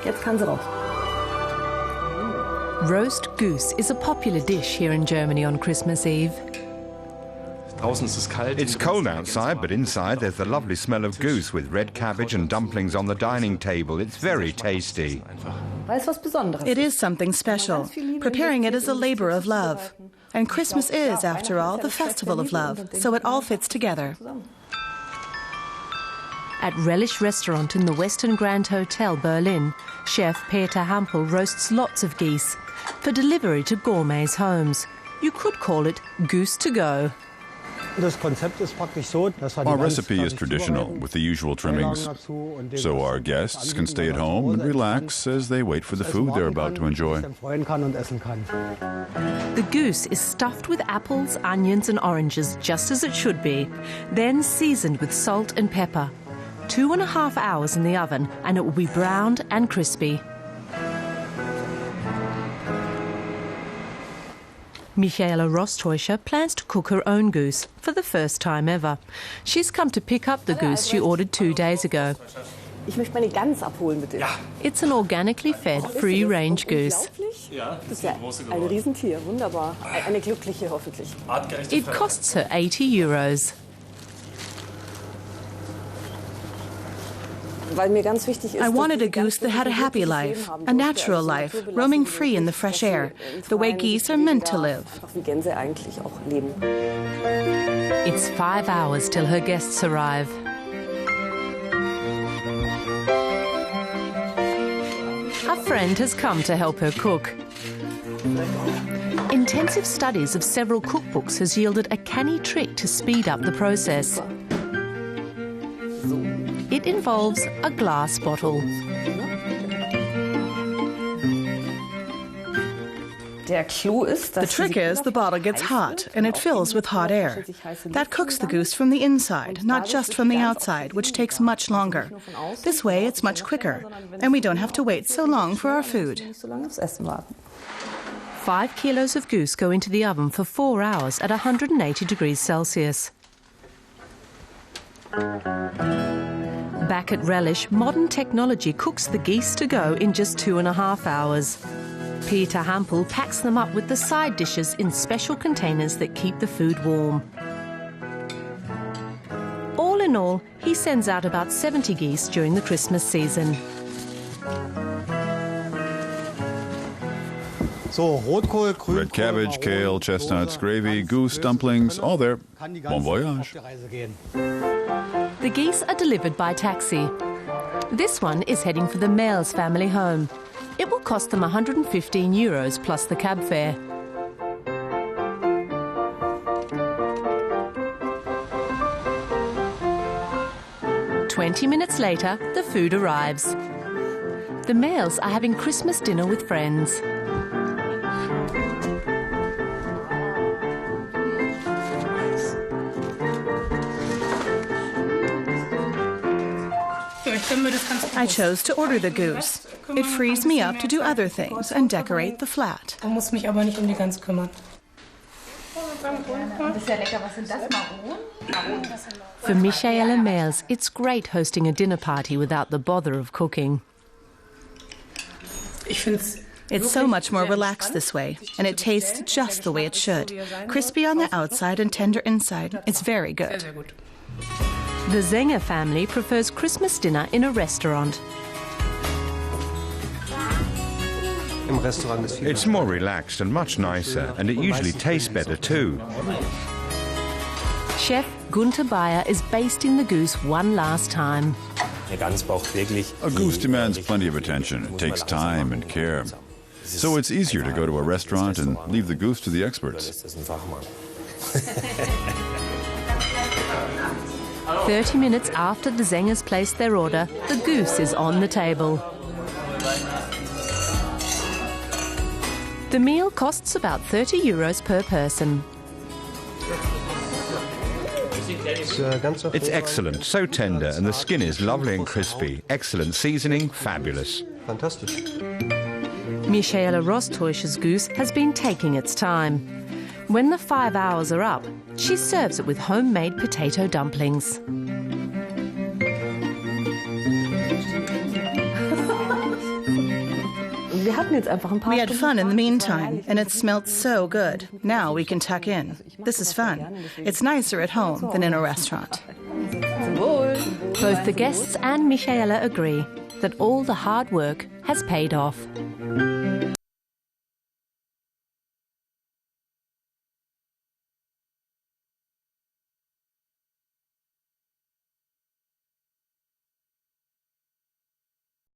Jetzt kann sie raus. Roast goose is a popular dish here in Germany on Christmas Eve. It's cold outside, but inside there's the lovely smell of goose with red cabbage and dumplings on the dining table. It's very tasty. It is something special. Preparing it is a labor of love. And Christmas is, after all, the festival of love, so it all fits together. At Relish Restaurant in the Western Grand Hotel, Berlin, chef Peter Hampel roasts lots of geese for delivery to gourmets' homes. You could call it goose to go. Our recipe is traditional, with the usual trimmings, so our guests can stay at home and relax as they wait for the food they're about to enjoy. The goose is stuffed with apples, onions and oranges, just as it should be, then seasoned with salt and pepper. 2.5 hours in the oven and it will be browned and crispy. Michaela Rostäuscher plans to cook her own goose for the first time ever. She's come to pick up the goose she ordered 2 days ago. Ich möchte meine Gans abholen, bitte. It's an organically fed, free-range goose. Das ist ja ein Riesentier, wunderbar. Eine glückliche hoffentlich. It costs her €80. I wanted a goose that had a happy life, a natural life, roaming free in the fresh air, the way geese are meant to live. It's 5 hours till her guests arrive. A friend has come to help her cook. Intensive studies of several cookbooks has yielded a canny trick to speed up the process. It involves a glass bottle. The trick is the bottle gets hot and it fills with hot air. That cooks the goose from the inside, not just from the outside, which takes much longer. This way it's much quicker, and we don't have to wait so long for our food. 5 kilos of goose go into the oven for 4 hours at 180 degrees Celsius. Back at Relish, modern technology cooks the geese to go in just 2.5 hours. Peter Hampel packs them up with the side dishes in special containers that keep the food warm. All in all, he sends out about 70 geese during the Christmas season. Red cabbage, kale, chestnuts, gravy, goose, dumplings, all there. Bon voyage. The geese are delivered by taxi. This one is heading for the Mails family home. It will cost them €115 plus the cab fare. "20 minutes later, the food arrives. The Mails are having Christmas dinner with friends. I chose to order the goose. It frees me up to do other things and decorate the flat. For Michaela Mails, it's great hosting a dinner party without the bother of cooking. It's so much more relaxed this way, and it tastes just the way it should. Crispy on the outside and tender inside. It's very good. The Sänger family prefers Christmas dinner in a restaurant. It's more relaxed and much nicer, and it usually tastes better too. Chef Gunther Bayer is basting the goose one last time. A goose demands plenty of attention. It takes time and care. So it's easier to go to a restaurant and leave the goose to the experts. 30 minutes after the Sängers placed their order, the goose is on the table. The meal costs about €30 per person. It's excellent, so tender, and the skin is lovely and crispy. Excellent seasoning, fabulous. Michaela Rostäuscher's goose has been taking its time. When the 5 hours are up, she serves it with homemade potato dumplings. We had fun in the meantime, and it smelled so good. Now we can tuck in. This is fun. It's nicer at home than in a restaurant. Both the guests and Michaela agree that all the hard work has paid off.